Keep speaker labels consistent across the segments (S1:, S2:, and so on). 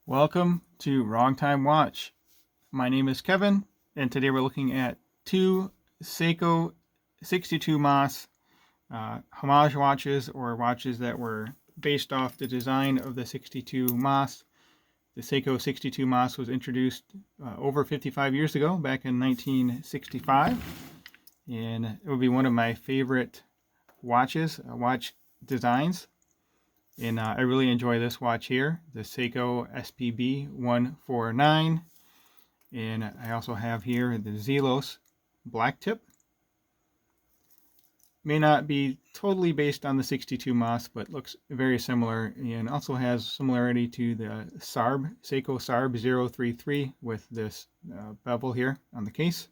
S1: Welcome to Wrong Time Watch. My name is Kevin, and today we're looking at two Seiko 62 Mas Homage watches, or watches that were based off the design of the 62 Mas. The Seiko 62 Mas was introduced over 55 years ago, back in 1965, and it would be one of my favorite watch designs. And I really enjoy this watch here, the Seiko SPB149. And I also have here the Zelos Blacktip. May not be totally based on the 62 Mas, but looks very similar, and also has similarity to the Seiko SARB 033 with this bevel here on the case.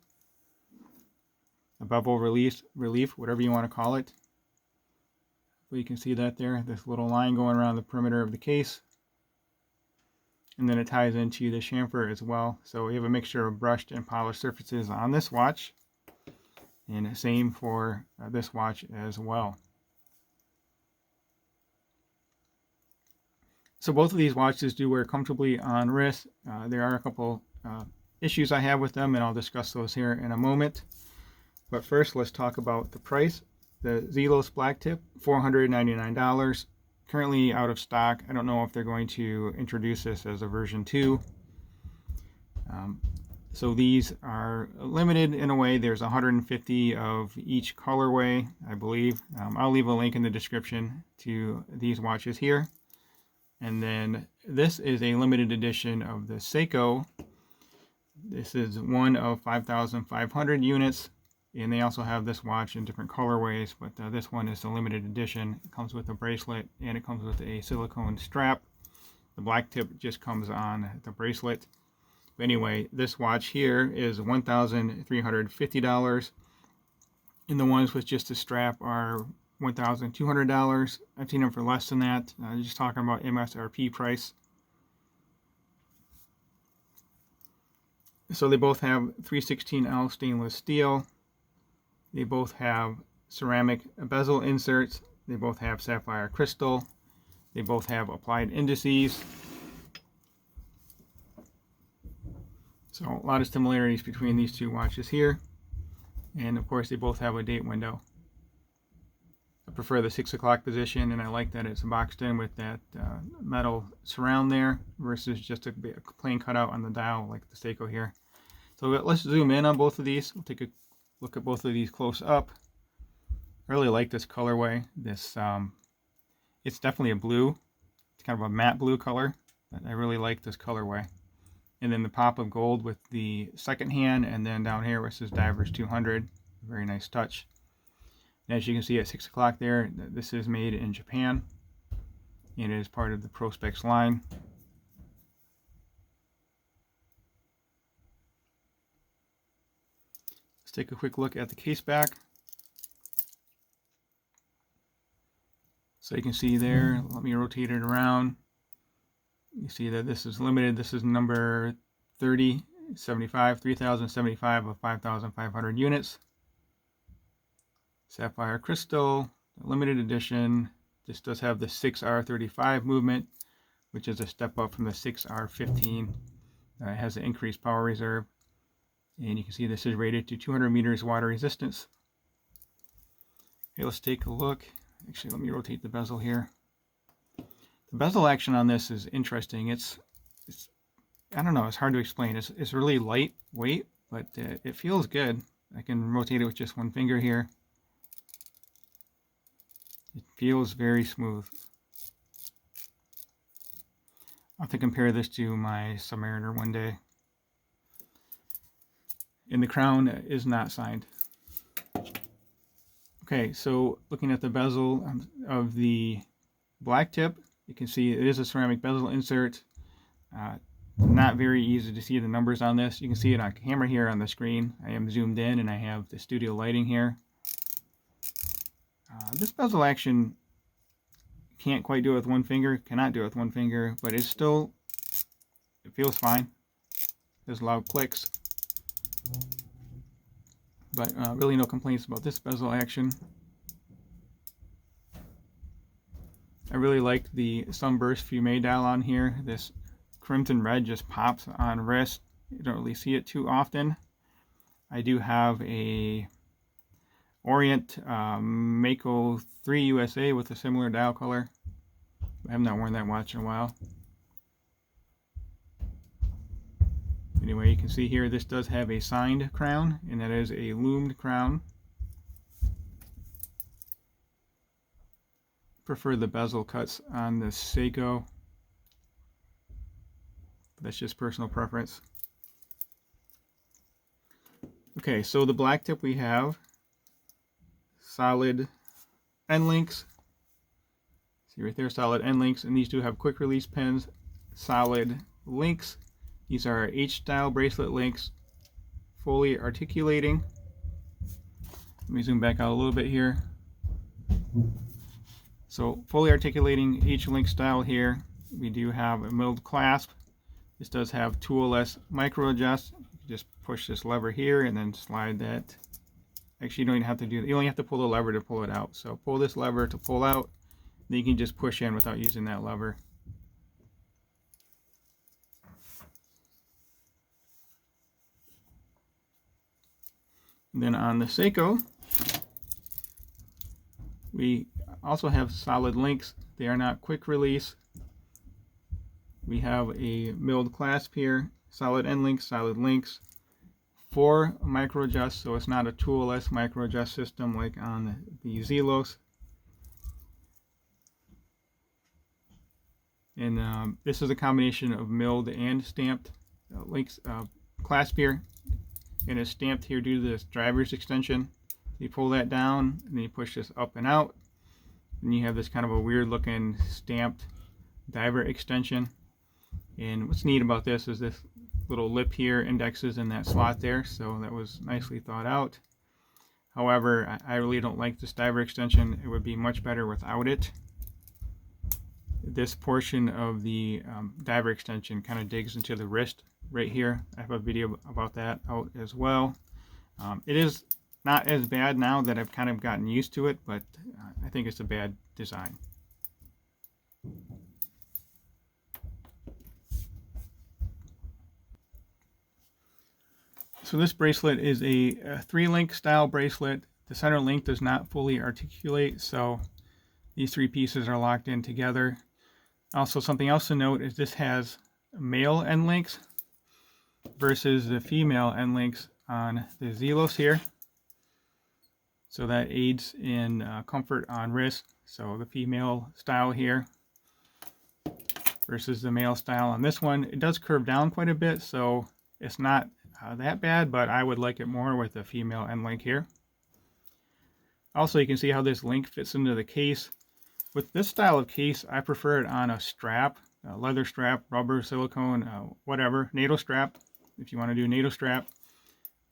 S1: A bevel relief, whatever you want to call it. Well, you can see that there, this little line going around the perimeter of the case. And then it ties into the chamfer as well. So we have a mixture of brushed and polished surfaces on this watch. And same for this watch as well. So both of these watches do wear comfortably on wrist. There are a couple issues I have with them, and I'll discuss those here in a moment. But first, let's talk about the price. The Zelos Blacktip, $499, currently out of stock. I don't know if they're going to introduce this as a version 2. So these are limited in a way. There's 150 of each colorway, I believe. I'll leave a link in the description to these watches here. And then this is a limited edition of the Seiko. This is one of 5,500 units. And they also have this watch in different colorways, but this one is a limited edition. It comes with a bracelet, and it comes with a silicone strap. The Blacktip just comes on the bracelet. But anyway, this watch here is $1,350, and the ones with just the strap are $1,200. I've seen them for less than that. Just talking about MSRP price. So they both have 316L stainless steel. They both have ceramic bezel inserts. They both have sapphire crystal. They both have applied indices. So a lot of similarities between these two watches here. And of course they both have a date window. I prefer the 6 o'clock position, and I like that it's boxed in with that metal surround there versus just a plain cutout on the dial like the Seiko here. So let's zoom in on both of these. We'll take a look at both of these close up. I really like this colorway. This it's definitely a blue. It's kind of a matte blue color, but I really like this colorway. And then the pop of gold with the second hand, and then down here where it says Divers 200. Very nice touch. And as you can see at 6 o'clock there, this is made in Japan, and it is part of the Prospex line. Let's take a quick look at the case back. So you can see there, let me rotate it around. You see that this is limited. This is number 3075, 3075 of 5,500 units. Sapphire crystal, limited edition. This does have the 6R35 movement, which is a step up from the 6R15. It has an increased power reserve. And you can see this is rated to 200 meters water resistance. Okay, let's take a look. Actually, let me rotate the bezel here. The bezel action on this is interesting. It's I don't know, it's hard to explain. It's really lightweight, but it feels good. I can rotate it with just one finger here. It feels very smooth. I'll have to compare this to my Submariner one day. And the crown is not signed. Okay, so looking at the bezel of the Blacktip, you can see it is a ceramic bezel insert. Not very easy to see the numbers on this. You can see it on camera here on the screen. I am zoomed in, and I have the studio lighting here. This bezel action can't quite do it with one finger, cannot do it with one finger, but it feels fine. There's loud clicks. But really no complaints about this bezel action. I really like the Sunburst Fume dial on here. This crimson red just pops on wrist. You don't really see it too often. I do have a Orient Mako 3 USA with a similar dial color. I have not worn that watch in a while. Anyway, you can see here this does have a signed crown, and that is a loomed crown. Prefer the bezel cuts on the Seiko. That's just personal preference. Okay, so the Blacktip, we have solid end links. See right there, solid end links, and these do have quick release pins, solid links. These are H-style bracelet links, fully articulating. Let me zoom back out a little bit here. So fully articulating H-link style here. We do have a milled clasp. This does have tool-less micro adjust. You just push this lever here and then slide that. Actually, you don't even have to do that. You only have to pull the lever to pull it out. So pull this lever to pull out. Then you can just push in without using that lever. And then on the Seiko, we also have solid links. They are not quick release. We have a milled clasp here, solid end links, solid links, 4 micro adjust, so it's not a tool-less micro adjust system like on the Zelos. And this is a combination of milled and stamped links clasp here, and it's stamped here due to this driver's extension. You pull that down, and then you push this up and out, and you have this kind of a weird looking stamped diver extension. And what's neat about this is this little lip here indexes in that slot there, so that was nicely thought out. However, I really don't like this diver extension. It would be much better without it. This portion of the diver extension kind of digs into the wrist right here. I have a video about that out as well. It is not as bad now that I've kind of gotten used to it, but I think it's a bad design. So this bracelet is a 3-link style bracelet. The center link does not fully articulate, so these 3 pieces are locked in together. Also, something else to note is this has male end links versus the female end links on the Zelos here. So that aids in comfort on wrist. So the female style here versus the male style on this one. It does curve down quite a bit, so it's not that bad, but I would like it more with the female end link here. Also, you can see how this link fits into the case. With this style of case, I prefer it on a strap, a leather strap, rubber, silicone, whatever, NATO strap, if you want to do NATO strap.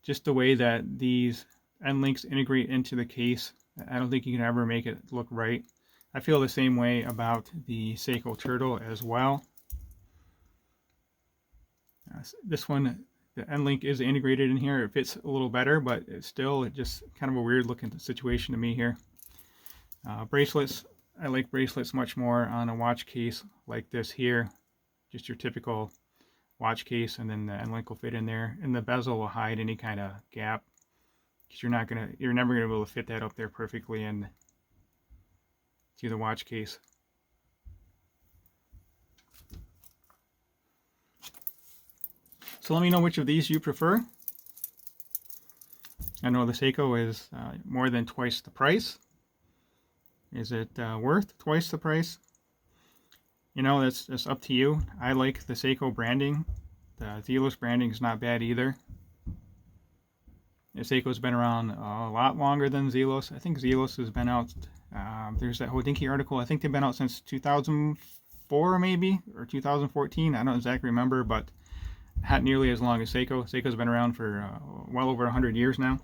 S1: Just the way that these end links integrate into the case, I don't think you can ever make it look right. I feel the same way about the Seiko Turtle as well. This one, the end link is integrated in here. It fits a little better, but it's still just kind of a weird looking situation to me here. Bracelets, I like bracelets much more on a watch case like this here. Just your typical watch case, and then the end link will fit in there, and the bezel will hide any kind of gap, because you're never gonna be able to fit that up there perfectly in to the watch case. So let me know which of these you prefer. I know the Seiko is more than twice the price. Is it worth twice the price? You know, that's up to you. I like the Seiko branding. The Zelos branding is not bad either. The Seiko's been around a lot longer than Zelos. I think Zelos has been out, there's that Hodinky article, I think they've been out since 2004 maybe, or 2014. I don't exactly remember, but not nearly as long as Seiko. Seiko's been around for well over 100 years now.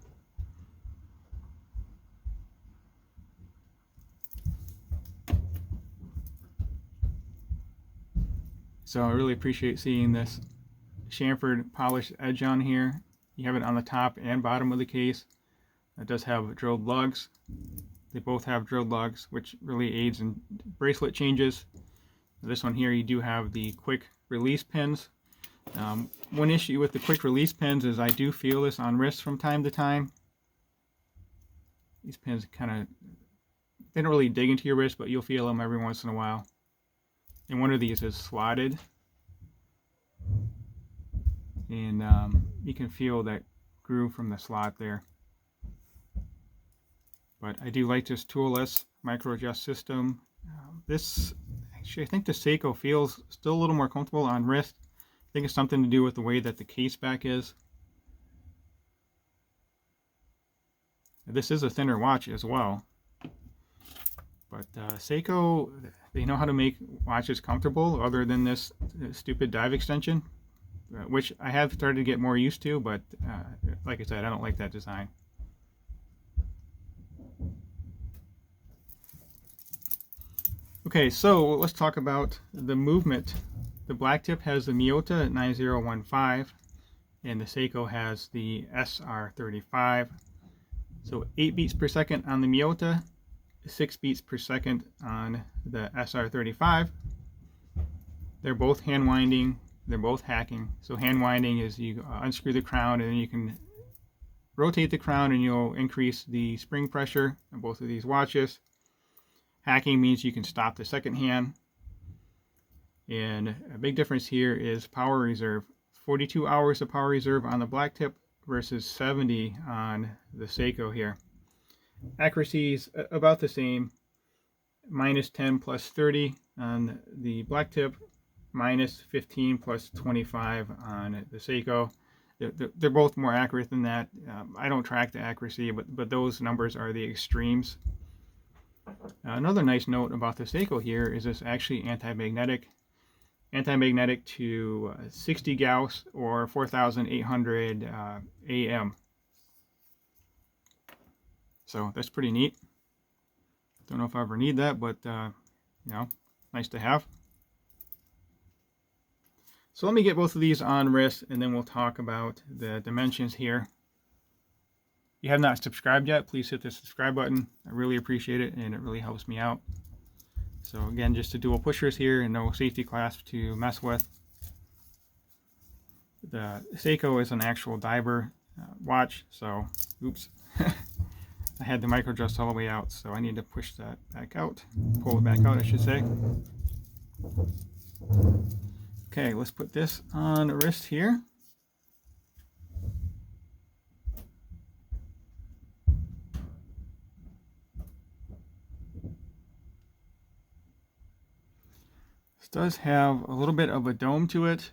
S1: So I really appreciate seeing this chamfered polished edge on here. You have it on the top and bottom of the case. It does have drilled lugs. They both have drilled lugs, which really aids in bracelet changes. This one here, you do have the quick release pins. One issue with the quick release pins is I do feel this on wrists from time to time. These pins they don't really dig into your wrist, but you'll feel them every once in a while. And one of these is slotted. And you can feel that groove from the slot there. But I do like this toolless micro adjust system. Actually, I think the Seiko feels still a little more comfortable on wrist. I think it's something to do with the way that the case back is. This is a thinner watch as well. But Seiko, they know how to make watches comfortable other than this stupid dive extension, which I have started to get more used to, but like I said, I don't like that design. Okay, so let's talk about the movement. The Blacktip has the Miyota 9015 and the Seiko has the SR35. So 8 beats per second on the Miyota, 6 beats per second on the SR35. They're both hand winding, they're both hacking. So hand winding is you unscrew the crown and then you can rotate the crown and you'll increase the spring pressure on both of these watches. Hacking means you can stop the second hand. And a big difference here is power reserve. 42 hours of power reserve on the Blacktip versus 70 on the Seiko here. Accuracy is about the same. -10 plus 30 on the Blacktip, -15 plus 25 on the Seiko. They're both more accurate than that. I don't track the accuracy, but those numbers are the extremes. Another nice note about the Seiko here is it's actually anti-magnetic to 60 Gauss or 4,800 AM. So that's pretty neat. Don't know if I ever need that, but you know, nice to have. So let me get both of these on wrist and then we'll talk about the dimensions here. If you have not subscribed yet, please hit the subscribe button. I really appreciate it and it really helps me out. So again, just the dual pushers here and no safety clasp to mess with. The Seiko is an actual diver watch, so oops. I had the micro adjust all the way out, so I need to push that back out. Pull it back out, I should say. Okay, let's put this on the wrist here. This does have a little bit of a dome to it.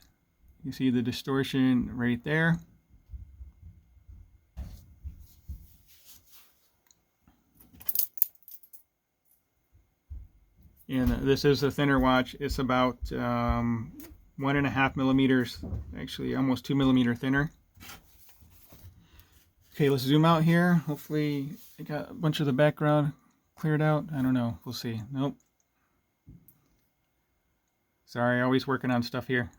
S1: You see the distortion right there. And this is a thinner watch. It's about 1.5 millimeters, actually almost 2 millimeter thinner. Okay, let's zoom out here. Hopefully I got a bunch of the background cleared out. I don't know, we'll see. Nope. Sorry, always working on stuff here.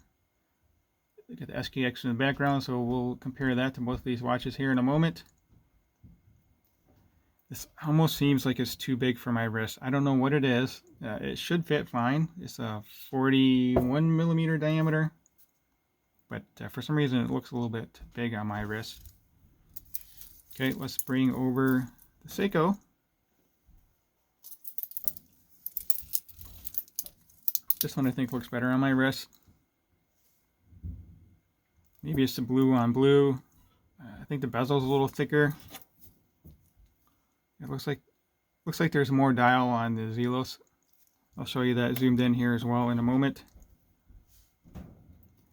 S1: Got the SKX in the background, so we'll compare that to both of these watches here in a moment. This almost seems like it's too big for my wrist. I don't know what it is. It should fit fine. It's a 41 millimeter diameter, but for some reason it looks a little bit big on my wrist. Okay, let's bring over the Seiko. This one I think looks better on my wrist. Maybe it's the blue on blue. I think the bezel's a little thicker. It looks like there's more dial on the Zelos. I'll show you that zoomed in here as well in a moment.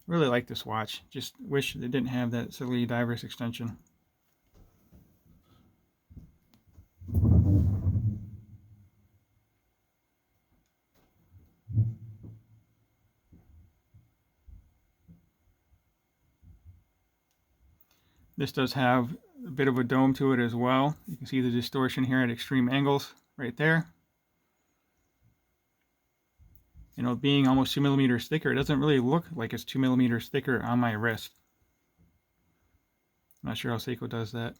S1: Really like this watch. Just wish it didn't have that silly diver's extension. This does have a bit of a dome to it as well. You can see the distortion here at extreme angles right there. You know, being almost 2 millimeters thicker, it doesn't really look like it's 2 millimeters thicker on my wrist. I'm not sure how Seiko does that.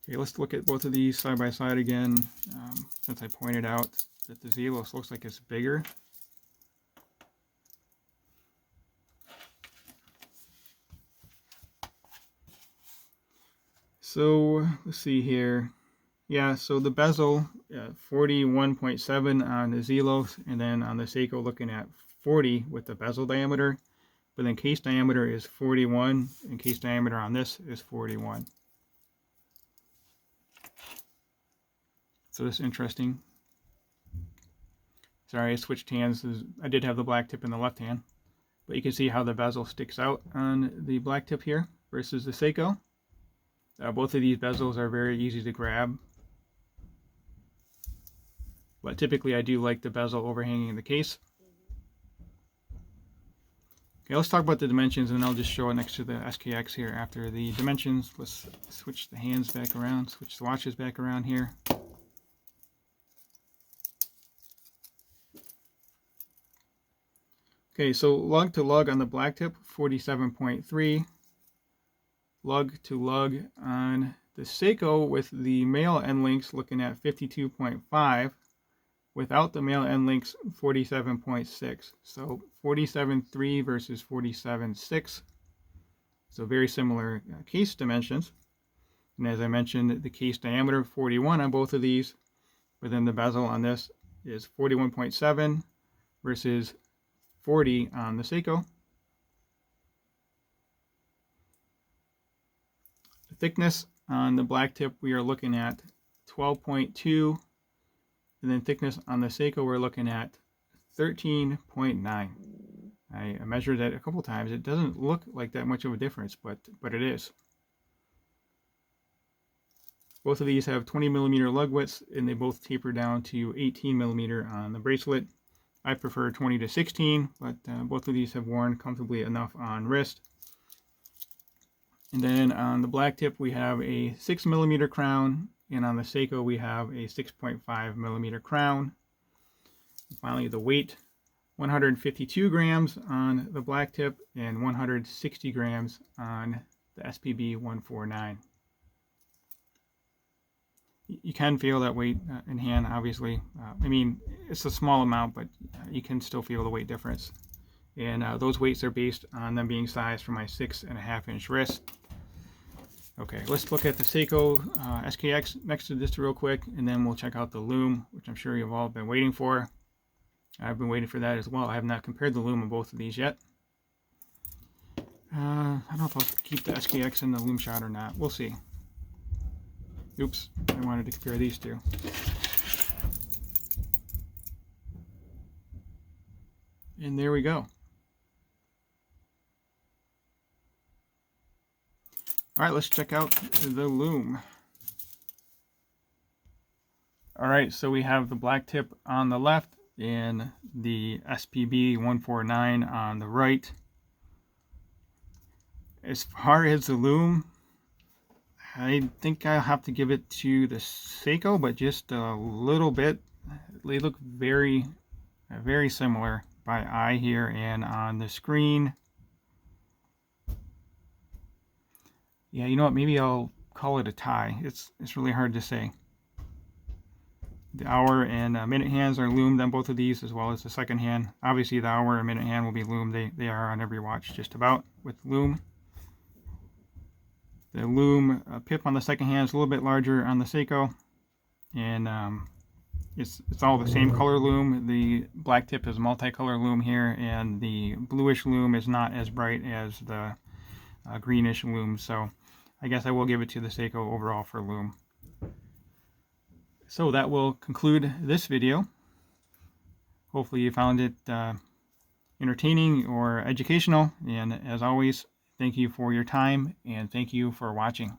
S1: Okay, let's look at both of these side by side again. Since I pointed out that the Zelos looks like it's bigger. So let's see here. Yeah, so the bezel, 41.7 on the Zelos, and then on the Seiko looking at 40 with the bezel diameter, but then case diameter is 41, and case diameter on this is 41. So this is interesting. Sorry, I switched hands. I did have the black tip in the left hand, but you can see how the bezel sticks out on the black tip here versus the Seiko. Both of these bezels are very easy to grab, but typically I do like the bezel overhanging the case. Okay, let's talk about the dimensions, and I'll just show it next to the SKX here after the dimensions. Let's switch the hands back around, switch the watches back around here. Okay, so lug to lug on the black tip, 47.3. Lug to lug on the Seiko with the male end links looking at 52.5. Without the male end links, 47.6. So 47.3 versus 47.6. So very similar case dimensions. And as I mentioned, the case diameter 41 on both of these, but then the bezel on this is 41.7 versus 40 on the Seiko. The thickness on the black tip, we are looking at 12.2. And then thickness on the Seiko, we're looking at 13.9. I measured that a couple times. It doesn't look like that much of a difference, but it is. Both of these have 20 millimeter lug widths, and they both taper down to 18 millimeter on the bracelet. I prefer 20 to 16, but both of these have worn comfortably enough on wrist. And then on the black tip, we have a 6 millimeter crown, and on the Seiko, we have a 6.5 millimeter crown. And finally, the weight, 152 grams on the black tip and 160 grams on the SPB149. You can feel that weight in hand, obviously. I mean, it's a small amount, but you can still feel the weight difference. And those weights are based on them being sized for my 6.5 inch wrist. Okay, let's look at the Seiko SKX next to this real quick, and then we'll check out the lume, which I'm sure you've all been waiting for. I've been waiting for that as well. I have not compared the lume on both of these yet. I don't know if I'll keep the SKX in the lume shot or not. We'll see. Oops, I wanted to compare these two. And there we go. All right, let's check out the lume. All right, so we have the black tip on the left and the SPB149 on the right. As far as the lume, I think I'll have to give it to the Seiko, but just a little bit. They look very, very similar by eye here and on the screen. Yeah, you know what? Maybe I'll call it a tie. It's really hard to say. The hour and minute hands are loomed on both of these, as well as the second hand. Obviously, the hour and minute hand will be loomed. They are on every watch, just about, with lume. The lume pip on the second hand is a little bit larger on the Seiko, and it's all the same color lume. The black tip is multicolor lume here, and the bluish lume is not as bright as the greenish lume. So I guess I will give it to the Seiko overall for lume. So that will conclude this video. Hopefully you found it entertaining or educational, and as always, thank you for your time and thank you for watching.